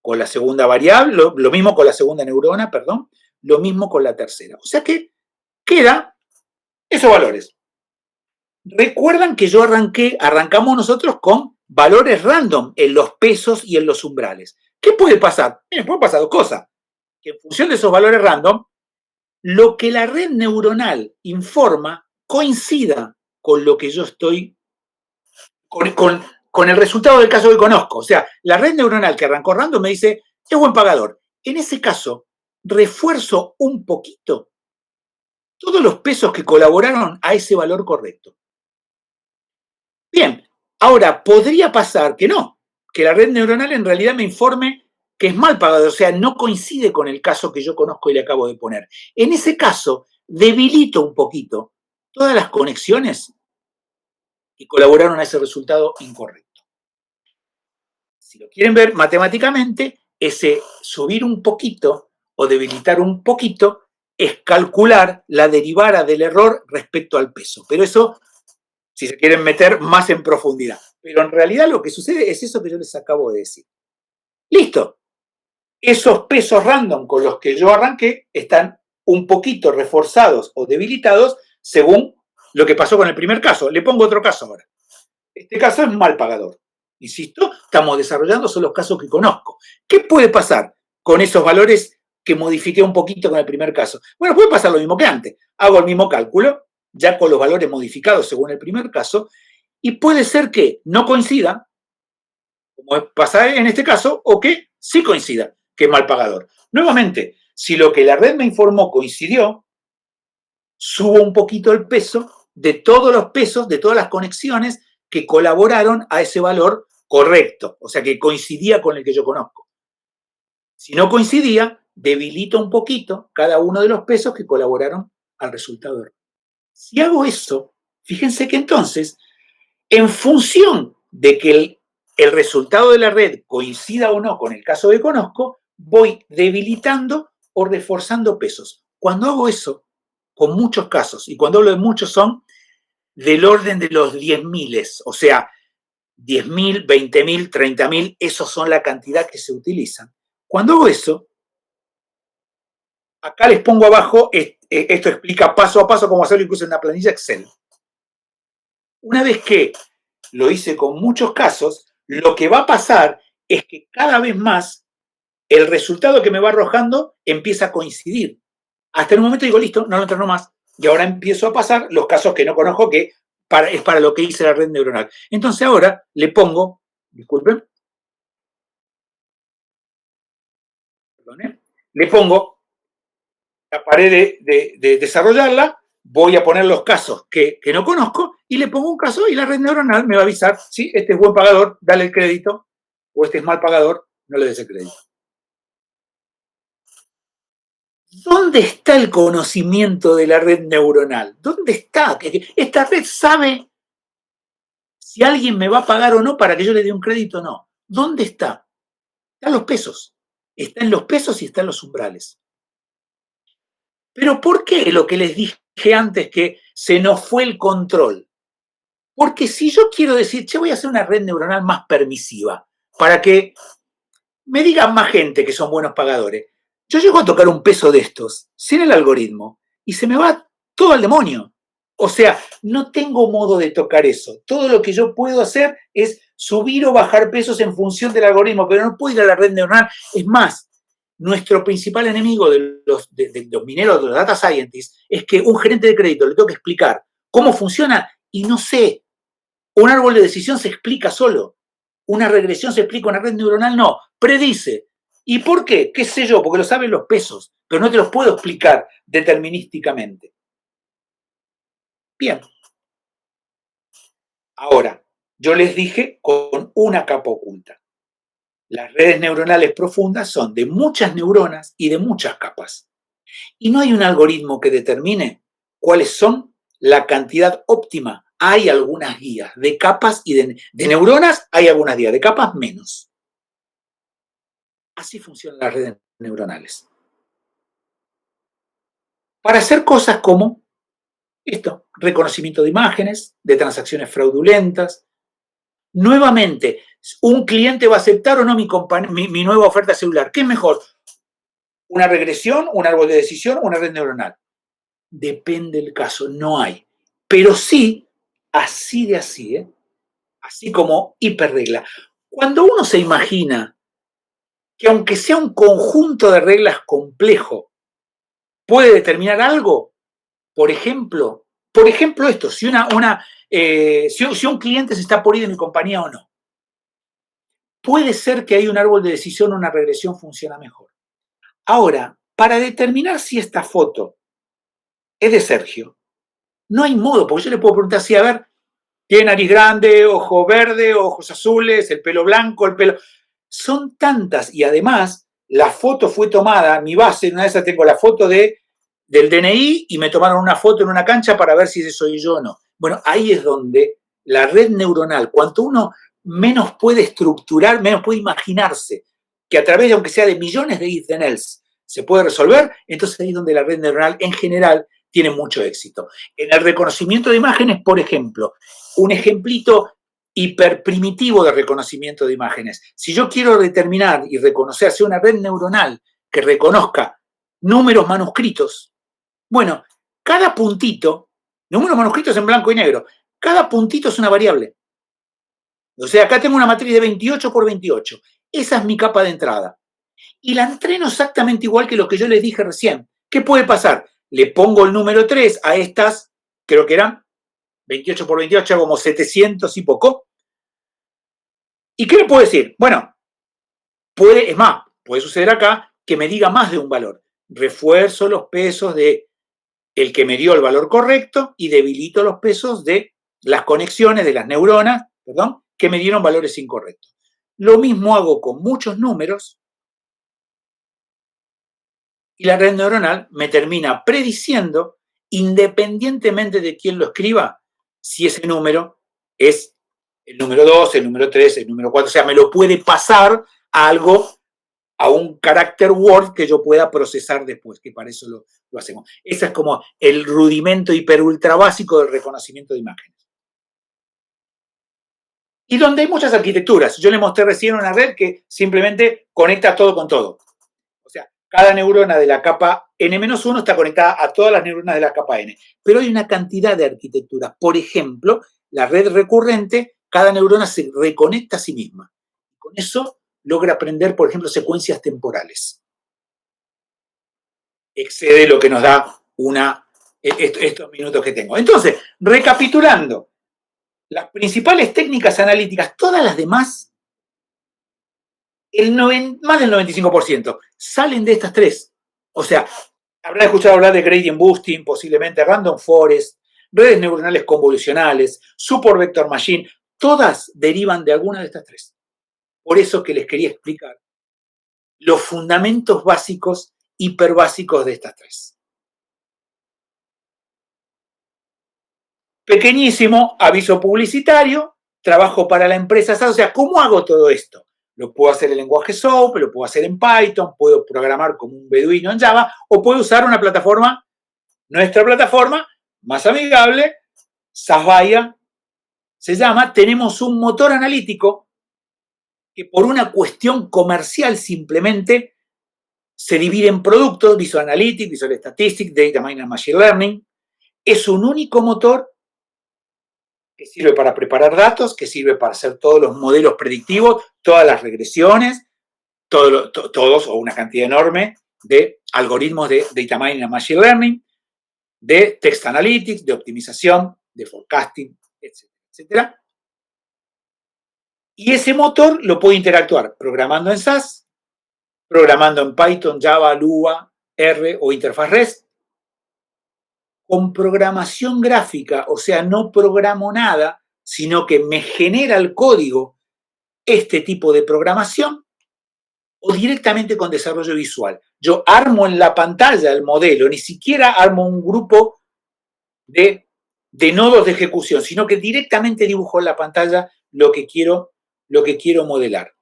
con la segunda variable, lo mismo con la segunda neurona, perdón, lo mismo con la tercera. O sea que queda esos valores. Recuerdan que arrancamos nosotros con valores random en los pesos y en los umbrales. ¿Qué puede pasar? Pueden pasar dos cosas. Que en función de esos valores random, lo que la red neuronal informa coincida con lo que yo estoy, con el resultado del caso que conozco. O sea, la red neuronal que arrancó random me dice, es buen pagador. En ese caso, refuerzo un poquito todos los pesos que colaboraron a ese valor correcto. Bien, ahora podría pasar que no, que la red neuronal en realidad me informe que es mal pagador, o sea, no coincide con el caso que yo conozco y le acabo de poner. En ese caso, debilito un poquito todas las conexiones que colaboraron a ese resultado incorrecto. Si lo quieren ver matemáticamente, ese subir un poquito o debilitar un poquito es calcular la derivada del error respecto al peso. Pero eso, si se quieren meter más en profundidad. Pero en realidad lo que sucede es eso que yo les acabo de decir. Listo. Esos pesos random con los que yo arranqué están un poquito reforzados o debilitados según lo que pasó con el primer caso. Le pongo otro caso ahora. Este caso es mal pagador. Insisto, estamos desarrollando son los casos que conozco. ¿Qué puede pasar con esos valores que modifiqué un poquito con el primer caso? Bueno, puede pasar lo mismo que antes. Hago el mismo cálculo, ya con los valores modificados según el primer caso, y puede ser que no coincida, como pasa en este caso, o que sí coincida, que es mal pagador. Nuevamente, si lo que la red me informó coincidió, subo un poquito el peso de todos los pesos, de todas las conexiones que colaboraron a ese valor correcto, o sea, que coincidía con el que yo conozco. Si no coincidía, debilito un poquito cada uno de los pesos que colaboraron al resultado. Si hago eso, fíjense que entonces, en función de que el resultado de la red coincida o no con el caso que conozco, voy debilitando o reforzando pesos. Cuando hago eso, con muchos casos, y cuando hablo de muchos son del orden de los 10.000, o sea, 10.000, 20.000, 30.000, esos son la cantidad que se utilizan. Cuando hago eso, acá les pongo abajo, esto explica paso a paso cómo hacerlo incluso en una planilla Excel. Una vez que lo hice con muchos casos, lo que va a pasar es que cada vez más el resultado que me va arrojando empieza a coincidir. Hasta en un momento digo, listo, no lo entreno más. Y ahora empiezo a pasar los casos que no conozco, que es para lo que hice la red neuronal. Entonces ahora le pongo, disculpen, le pongo la pared de desarrollarla, voy a poner los casos que no conozco y le pongo un caso y la red neuronal me va a avisar, sí, este es buen pagador, dale el crédito, o este es mal pagador, no le des el crédito. ¿Dónde está el conocimiento de la red neuronal? ¿Dónde está? Esta red sabe si alguien me va a pagar o no para que yo le dé un crédito o no. ¿Dónde está? Está en los pesos. Está en los pesos y está en los umbrales. Pero ¿por qué lo que les dije antes que se nos fue el control? Porque si yo quiero decir, che, voy a hacer una red neuronal más permisiva para que me digan más gente que son buenos pagadores, yo llego a tocar un peso de estos sin el algoritmo y se me va todo al demonio. O sea, no tengo modo de tocar eso. Todo lo que yo puedo hacer es subir o bajar pesos en función del algoritmo, pero no puedo ir a la red neuronal. Es más, nuestro principal enemigo de los mineros, de los data scientists, es que un gerente de crédito le tengo que explicar cómo funciona y no sé. Un árbol de decisión se explica solo. Una regresión se explica, una red neuronal no. Predice. ¿Y por qué? ¿Qué sé yo? Porque lo saben los pesos, pero no te los puedo explicar determinísticamente. Bien. Ahora, yo les dije con una capa oculta. Las redes neuronales profundas son de muchas neuronas y de muchas capas. Y no hay un algoritmo que determine cuáles son la cantidad óptima. Hay algunas guías de capas y de neuronas, hay algunas guías de capas menos. Así funcionan las redes neuronales. Para hacer cosas como esto, reconocimiento de imágenes, de transacciones fraudulentas. Nuevamente, ¿un cliente va a aceptar o no mi nueva oferta celular? ¿Qué es mejor? ¿Una regresión, un árbol de decisión o una red neuronal? Depende del caso, no hay. Pero sí, así de así, así como hiperregla. Cuando uno se imagina que aunque sea un conjunto de reglas complejo, puede determinar algo, por ejemplo esto, si un cliente se está por ir de mi compañía o no. Puede ser que hay un árbol de decisión o una regresión funciona mejor. Ahora, para determinar si esta foto es de Sergio, no hay modo, porque yo le puedo preguntar si, a ver, tiene nariz grande, ojo verde, ojos azules, el pelo blanco, el pelo... Son tantas y además la foto fue tomada, mi base, en una de esas tengo la foto del DNI y me tomaron una foto en una cancha para ver si ese soy yo o no. Bueno, ahí es donde la red neuronal, cuanto uno menos puede estructurar, menos puede imaginarse que a través, aunque sea de millones de if then else, se puede resolver, entonces ahí es donde la red neuronal en general tiene mucho éxito. En el reconocimiento de imágenes, por ejemplo, un ejemplito hiperprimitivo de reconocimiento de imágenes. Si yo quiero determinar y reconocer, hacer una red neuronal que reconozca números manuscritos, bueno, cada puntito, números manuscritos en blanco y negro, cada puntito es una variable. O sea, acá tengo una matriz de 28 por 28. Esa es mi capa de entrada. Y la entreno exactamente igual que lo que yo les dije recién. ¿Qué puede pasar? Le pongo el número 3 a estas, creo que eran 28 por 28, como 700 y poco. ¿Y qué le puedo decir? Bueno, es más, puede suceder acá que me diga más de un valor. Refuerzo los pesos de el que me dio el valor correcto y debilito los pesos de las conexiones de las neuronas, perdón, que me dieron valores incorrectos. Lo mismo hago con muchos números y la red neuronal me termina prediciendo, independientemente de quién lo escriba, si ese número es el número 2, el número 3, el número 4, o sea, me lo puede pasar a algo, a un carácter Word que yo pueda procesar después, que para eso lo hacemos. Ese es como el rudimento hiper ultra básico del reconocimiento de imágenes. Y donde hay muchas arquitecturas. Yo le mostré recién una red que simplemente conecta todo con todo. O sea, cada neurona de la capa N-1 está conectada a todas las neuronas de la capa N. Pero hay una cantidad de arquitecturas. Por ejemplo, la red recurrente, cada neurona se reconecta a sí misma. Con eso logra aprender, por ejemplo, secuencias temporales. Excede lo que nos da estos minutos que tengo. Entonces, recapitulando, las principales técnicas analíticas, todas las demás, más del 95% salen de estas tres. O sea, habrán escuchado hablar de gradient boosting, posiblemente random forest, redes neuronales convolucionales, support vector machine, todas derivan de alguna de estas tres. Por eso que les quería explicar los fundamentos básicos, hiperbásicos de estas tres. Pequeñísimo aviso publicitario, trabajo para la empresa. O sea, ¿cómo hago todo esto? Lo puedo hacer en lenguaje SOAP, lo puedo hacer en Python, puedo programar como un beduino en Java, o puedo usar una plataforma, nuestra plataforma, más amigable, Safaya, se llama. Tenemos un motor analítico que por una cuestión comercial simplemente se divide en productos, Visual Analytics, Visual Statistics, Data Mining, Machine Learning. Es un único motor que sirve para preparar datos, que sirve para hacer todos los modelos predictivos, todas las regresiones, todos o una cantidad enorme de algoritmos de Data Mining and Machine Learning, de Text Analytics, de optimización, de forecasting, etcétera, etcétera. Y ese motor lo puedo interactuar programando en SAS, programando en Python, Java, Lua, R o interfaz REST, con programación gráfica, o sea, no programo nada, sino que me genera el código este tipo de programación, o directamente con desarrollo visual. Yo armo en la pantalla el modelo, ni siquiera armo un grupo de nodos de ejecución, sino que directamente dibujo en la pantalla lo que quiero modelar.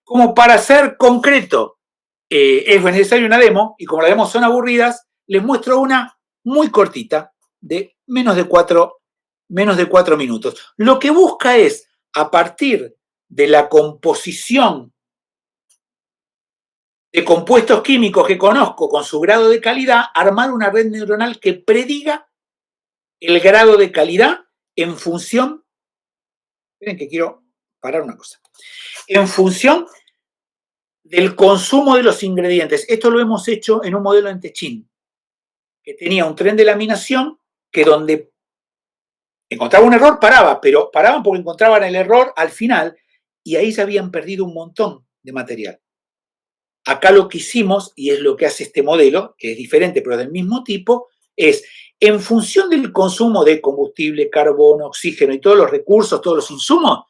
Como para ser concreto, es necesaria una demo, y como las demos son aburridas, les muestro una muy cortita, de menos de 4 minutos. Lo que busca es, a partir de la composición de compuestos químicos que conozco con su grado de calidad, armar una red neuronal que prediga el grado de calidad en función, esperen que quiero parar una cosa, en función del consumo de los ingredientes. Esto lo hemos hecho en un modelo en Techin, que tenía un tren de laminación que donde encontraba un error paraba, pero paraban porque encontraban el error al final y ahí se habían perdido un montón de material. Acá lo que hicimos, y es lo que hace este modelo, que es diferente pero del mismo tipo, es en función del consumo de combustible, carbono, oxígeno y todos los recursos, todos los insumos,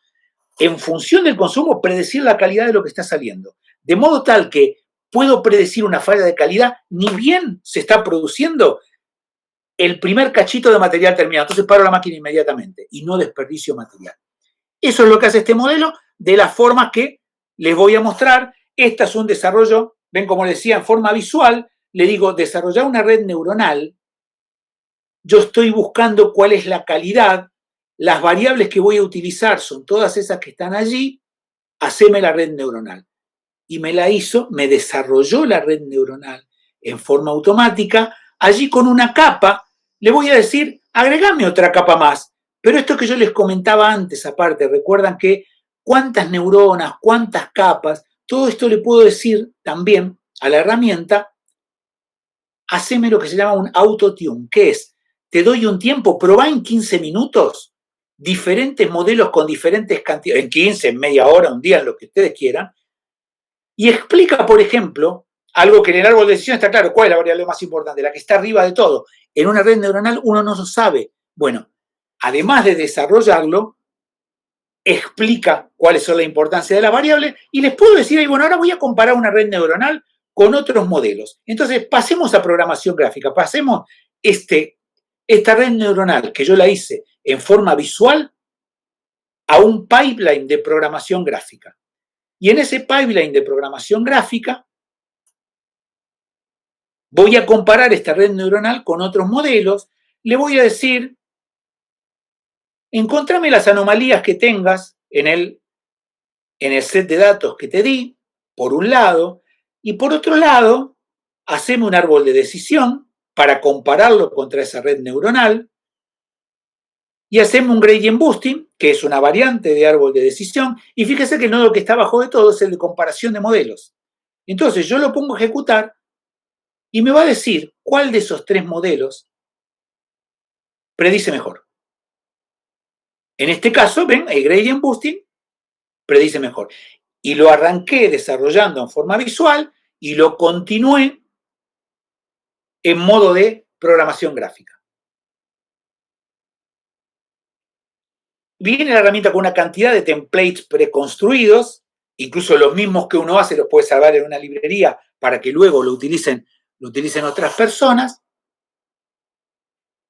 en función del consumo, predecir la calidad de lo que está saliendo. De modo tal que puedo predecir una falla de calidad, ni bien se está produciendo el primer cachito de material terminado. Entonces paro la máquina inmediatamente y no desperdicio material. Eso es lo que hace este modelo de las formas que les voy a mostrar. Este es un desarrollo, ven como les decía, en forma visual. Le digo, desarrollar una red neuronal. Yo estoy buscando cuál es la calidad. Las variables que voy a utilizar son todas esas que están allí. Haceme la red neuronal. Y me la hizo, me desarrolló la red neuronal en forma automática. Allí con una capa, le voy a decir, agregame otra capa más. Pero esto que yo les comentaba antes, aparte, recuerdan que cuántas neuronas, cuántas capas, todo esto le puedo decir también a la herramienta, haceme lo que se llama un auto-tune, que es, te doy un tiempo, probá en 15 minutos diferentes modelos con diferentes cantidades, en 15, en media hora, un día, en lo que ustedes quieran, y explica, por ejemplo, algo que en el árbol de decisión está claro, ¿cuál es la variable más importante? La que está arriba de todo. En una red neuronal uno no lo sabe. Bueno, además de desarrollarlo, explica cuáles son la importancia de la variable y les puedo decir, ahí, bueno, ahora voy a comparar una red neuronal con otros modelos. Entonces, pasemos a programación gráfica, pasemos esta red neuronal que yo la hice en forma visual a un pipeline de programación gráfica. Y en ese pipeline de programación gráfica voy a comparar esta red neuronal con otros modelos, le voy a decir, encontrame las anomalías que tengas en el set de datos que te di, por un lado, y por otro lado, haceme un árbol de decisión para compararlo contra esa red neuronal, y hacemos un gradient boosting, que es una variante de árbol de decisión, y fíjese que el nodo que está abajo de todo es el de comparación de modelos. Entonces yo lo pongo a ejecutar y me va a decir cuál de esos 3 modelos predice mejor. En este caso, ven, el gradient boosting predice mejor. Y lo arranqué desarrollando en forma visual y lo continué en modo de programación gráfica. Viene la herramienta con una cantidad de templates preconstruidos, incluso los mismos que uno hace los puede salvar en una librería para que luego lo utilicen otras personas.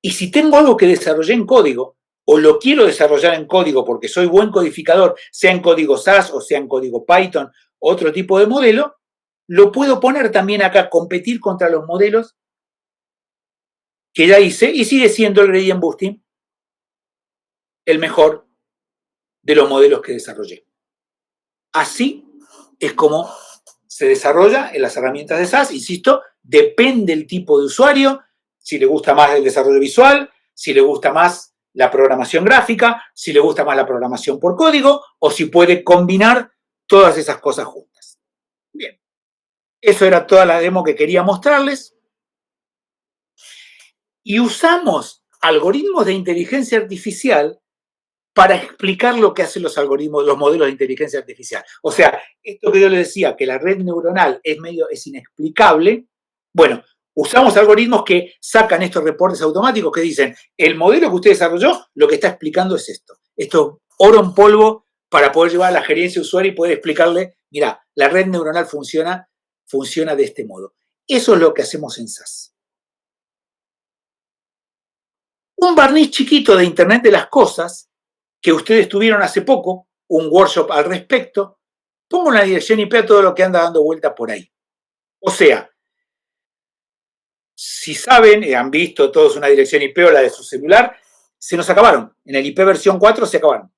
Y si tengo algo que desarrollé en código, o lo quiero desarrollar en código porque soy buen codificador, sea en código SAS o sea en código Python, otro tipo de modelo, lo puedo poner también acá, competir contra los modelos que ya hice, y sigue siendo el gradient boosting el mejor de los modelos que desarrollé. Así es como se desarrolla en las herramientas de SAS. Insisto, depende el tipo de usuario, si le gusta más el desarrollo visual, si le gusta más la programación gráfica, si le gusta más la programación por código, o si puede combinar todas esas cosas juntas. Bien, eso era toda la demo que quería mostrarles. Y usamos algoritmos de inteligencia artificial para explicar lo que hacen los algoritmos, los modelos de inteligencia artificial. O sea, esto que yo les decía, que la red neuronal es inexplicable, bueno, usamos algoritmos que sacan estos reportes automáticos que dicen, el modelo que usted desarrolló, lo que está explicando es esto. Esto es oro en polvo para poder llevar a la gerencia de usuario y poder explicarle, mira, la red neuronal funciona de este modo. Eso es lo que hacemos en SAS. Un barniz chiquito de Internet de las Cosas, que ustedes tuvieron hace poco, un workshop al respecto, pongo una dirección IP a todo lo que anda dando vuelta por ahí. O sea, si saben, han visto todos una dirección IP o la de su celular, se nos acabaron. En el IP versión 4 se acabaron.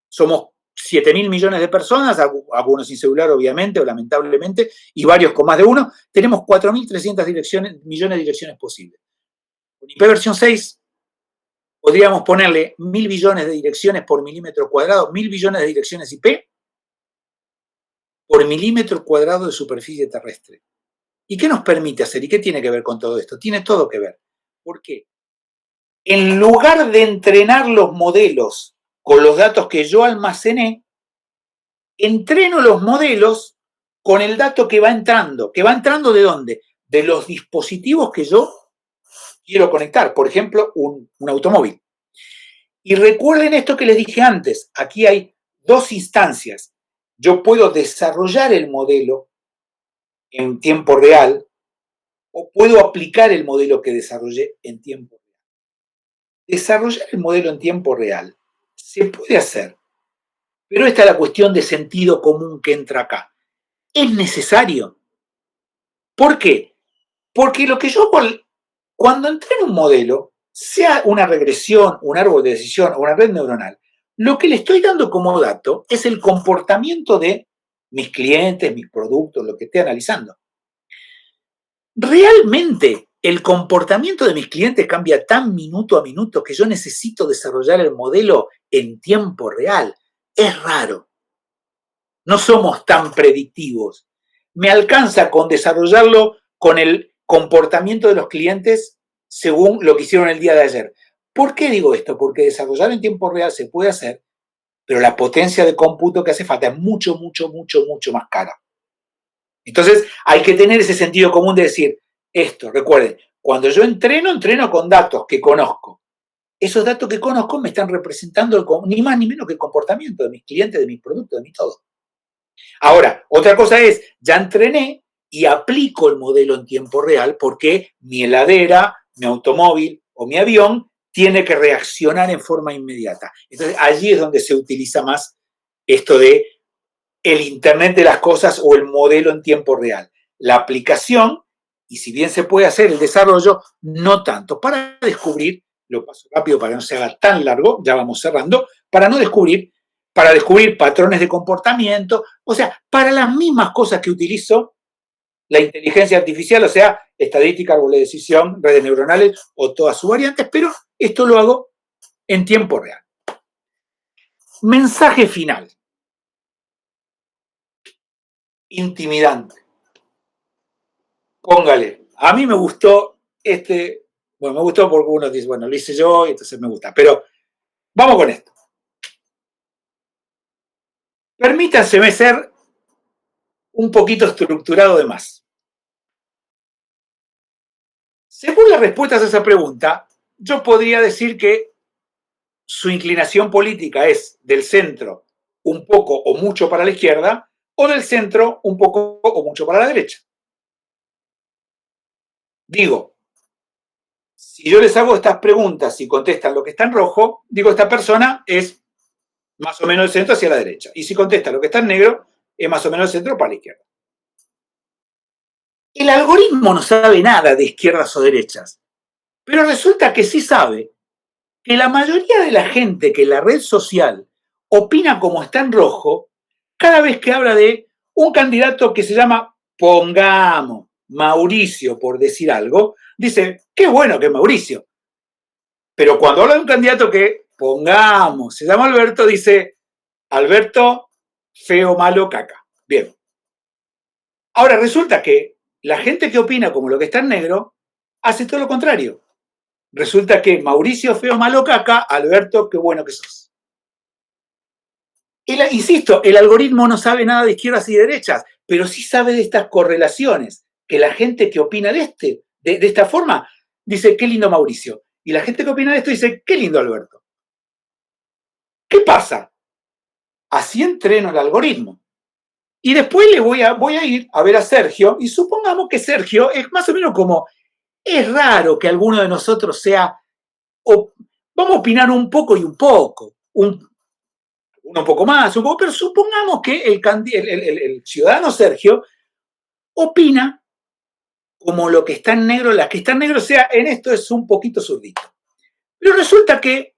Somos 7.000 millones de personas, algunos sin celular obviamente o lamentablemente, y varios con más de uno. Tenemos 4.300 millones de direcciones posibles. Con IP versión 6 podríamos ponerle 1.000 billones de direcciones por milímetro cuadrado, 1.000 billones de direcciones IP por milímetro cuadrado de superficie terrestre. ¿Y qué nos permite hacer? ¿Y qué tiene que ver con todo esto? Tiene todo que ver. ¿Por qué? En lugar de entrenar los modelos con los datos que yo almacené, entreno los modelos con el dato que va entrando. ¿Que va entrando de dónde? De los dispositivos que yo quiero conectar. Por ejemplo, un automóvil. Y recuerden esto que les dije antes, aquí hay 2 instancias. Yo puedo desarrollar el modelo en tiempo real o puedo aplicar el modelo que desarrollé en tiempo real. Desarrollar el modelo en tiempo real se puede hacer, pero esta es la cuestión de sentido común que entra acá. ¿Es necesario? ¿Por qué? Porque lo que yo cuando entreno un modelo, sea una regresión, un árbol de decisión o una red neuronal, lo que le estoy dando como dato es el comportamiento de mis clientes, mis productos, lo que esté analizando. Realmente el comportamiento de mis clientes cambia tan minuto a minuto que yo necesito desarrollar el modelo en tiempo real. Es raro. No somos tan predictivos. Me alcanza con desarrollarlo con el comportamiento de los clientes según lo que hicieron el día de ayer. ¿Por qué digo esto? Porque desarrollar en tiempo real se puede hacer, pero la potencia de cómputo que hace falta es mucho, mucho, mucho, mucho más cara. Entonces hay que tener ese sentido común de decir esto. Recuerden, cuando yo entreno con datos que conozco. Esos datos que conozco me están representando ni más ni menos que el comportamiento de mis clientes, de mis productos, de mi todo. Ahora, otra cosa es, ya entrené y aplico el modelo en tiempo real porque mi heladera, mi automóvil o mi avión tiene que reaccionar en forma inmediata. Entonces, allí es donde se utiliza más esto de el Internet de las cosas o el modelo en tiempo real. La aplicación, y si bien se puede hacer el desarrollo, no tanto. Para descubrir, lo paso rápido para que no se haga tan largo, ya vamos cerrando, para descubrir patrones de comportamiento, o sea, para las mismas cosas que utilizo la inteligencia artificial, o sea, estadística, árbol de decisión, redes neuronales o todas sus variantes, pero esto lo hago en tiempo real. Mensaje final. Intimidante. Póngale, a mí me gustó bueno, me gustó porque uno dice, bueno, lo hice yo y entonces me gusta, pero vamos con esto. Permítanseme ser un poquito estructurado de más. Según las respuestas a esa pregunta, yo podría decir que su inclinación política es del centro un poco o mucho para la izquierda o del centro un poco o mucho para la derecha. Digo, si yo les hago estas preguntas y contestan lo que está en rojo, digo, esta persona es más o menos del centro hacia la derecha. Y si contesta lo que está en negro, es más o menos del centro para la izquierda. El algoritmo no sabe nada de izquierdas o derechas, pero resulta que sí sabe que la mayoría de la gente que en la red social opina como está en rojo, cada vez que habla de un candidato que se llama, pongamos, Mauricio, por decir algo, dice, qué bueno que es Mauricio. Pero cuando habla de un candidato que, pongamos, se llama Alberto, dice, Alberto, feo, malo, caca. Bien. Ahora resulta que la gente que opina como lo que está en negro hace todo lo contrario. Resulta que Mauricio, feo, malo, caca, Alberto, qué bueno que sos. Insisto, el algoritmo no sabe nada de izquierdas y derechas, pero sí sabe de estas correlaciones, que la gente que opina de esta forma, dice, qué lindo Mauricio. Y la gente que opina de esto dice, qué lindo Alberto. ¿Qué pasa? Así entreno el algoritmo. Y después voy a ir a ver a Sergio, y supongamos que Sergio es más o menos como, es raro que alguno de nosotros sea, vamos a opinar un poco y un poco, uno un poco más, un poco, pero supongamos que el ciudadano Sergio opina como lo que está en negro, la que está en negro, sea, en esto es un poquito zurdito. Pero resulta que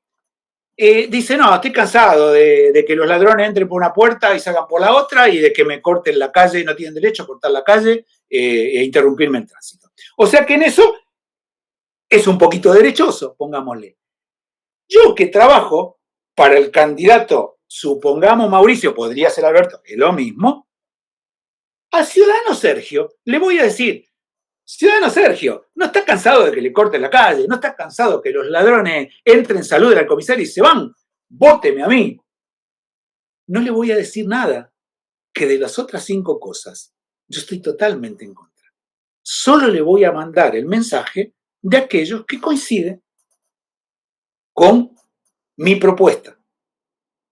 dice, no, estoy cansado de que los ladrones entren por una puerta y salgan por la otra y de que me corten la calle y no tienen derecho a cortar la calle e interrumpirme el tránsito. O sea que en eso es un poquito derechoso, pongámosle. Yo que trabajo para el candidato, supongamos Mauricio, podría ser Alberto, es lo mismo, al ciudadano Sergio le voy a decir, ciudadano Sergio, ¿no estás cansado de que le corten la calle? ¿No estás cansado que los ladrones entren, saluden al comisario y se van? Vóteme a mí. No le voy a decir nada, que de las otras 5 cosas yo estoy totalmente en contra. Solo le voy a mandar el mensaje de aquellos que coinciden con mi propuesta.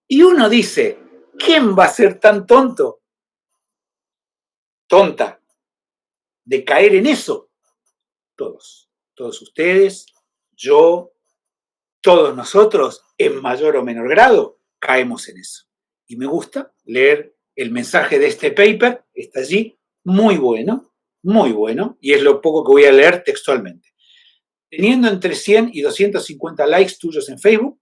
Y uno dice, ¿quién va a ser tan tonta, de caer en eso? Todos ustedes, yo, todos nosotros, en mayor o menor grado, caemos en eso. Y me gusta leer el mensaje de este paper, está allí, muy bueno, y es lo poco que voy a leer textualmente. Teniendo entre 100 y 250 likes tuyos en Facebook,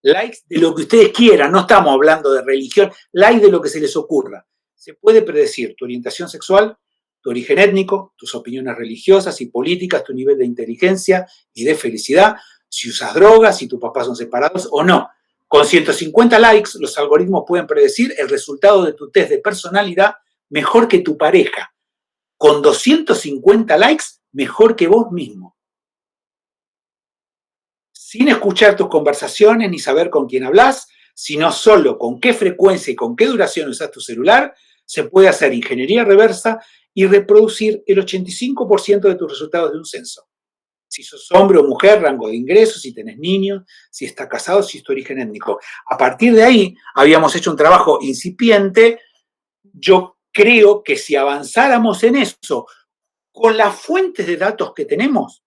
likes de lo que ustedes quieran, no estamos hablando de religión, likes de lo que se les ocurra. Se puede predecir tu orientación sexual, tu origen étnico, tus opiniones religiosas y políticas, tu nivel de inteligencia y de felicidad, si usas drogas, si tus papás son separados o no. Con 150 likes, los algoritmos pueden predecir el resultado de tu test de personalidad mejor que tu pareja. Con 250 likes, mejor que vos mismo. Sin escuchar tus conversaciones ni saber con quién hablas, sino solo con qué frecuencia y con qué duración usas tu celular, se puede hacer ingeniería reversa y reproducir el 85% de tus resultados de un censo. Si sos hombre o mujer, rango de ingresos, si tenés niños, si estás casado, si es tu origen étnico. A partir de ahí, habíamos hecho un trabajo incipiente. Yo creo que si avanzáramos en eso, con las fuentes de datos que tenemos,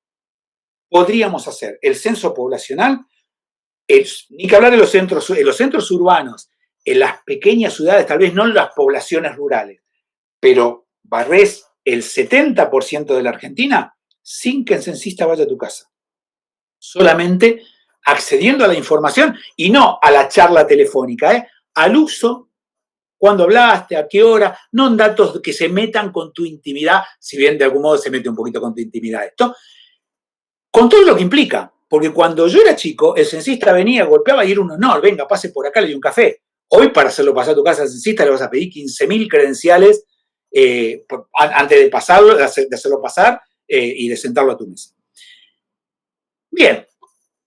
podríamos hacer el censo poblacional, ni que hablar de los centros urbanos, en las pequeñas ciudades, tal vez no en las poblaciones rurales, pero barrés el 70% de la Argentina sin que el censista vaya a tu casa. Solamente accediendo a la información y no a la charla telefónica, al uso, cuándo hablaste, a qué hora, no en datos que se metan con tu intimidad, si bien de algún modo se mete un poquito con tu intimidad esto, con todo lo que implica, Porque cuando yo era chico, el censista venía, golpeaba y era un honor, venga, pase por acá, le doy un café. Hoy, para hacerlo pasar a tu casa al censista, le vas a pedir 15.000 credenciales antes de pasarlo, de hacerlo pasar y de sentarlo a tu mesa. Bien,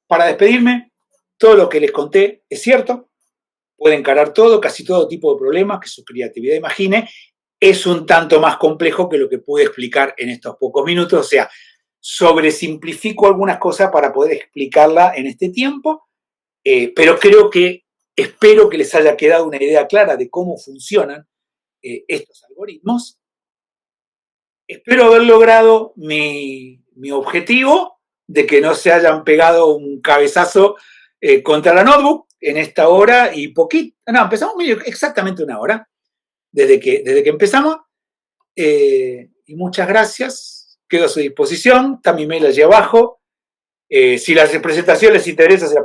para despedirme, todo lo que les conté es cierto, puede encarar todo, casi todo tipo de problemas que su creatividad imagine. Es un tanto más complejo que lo que pude explicar en estos pocos minutos, o sea, sobresimplifico algunas cosas para poder explicarla en este tiempo, pero espero que les haya quedado una idea clara de cómo funcionan estos algoritmos. Espero haber logrado mi objetivo de que no se hayan pegado un cabezazo contra la notebook en esta hora y poquito. No, empezamos exactamente una hora desde que empezamos. Y muchas gracias. Quedo a su disposición. Está mi mail allí abajo. Si la presentación les interesa, se la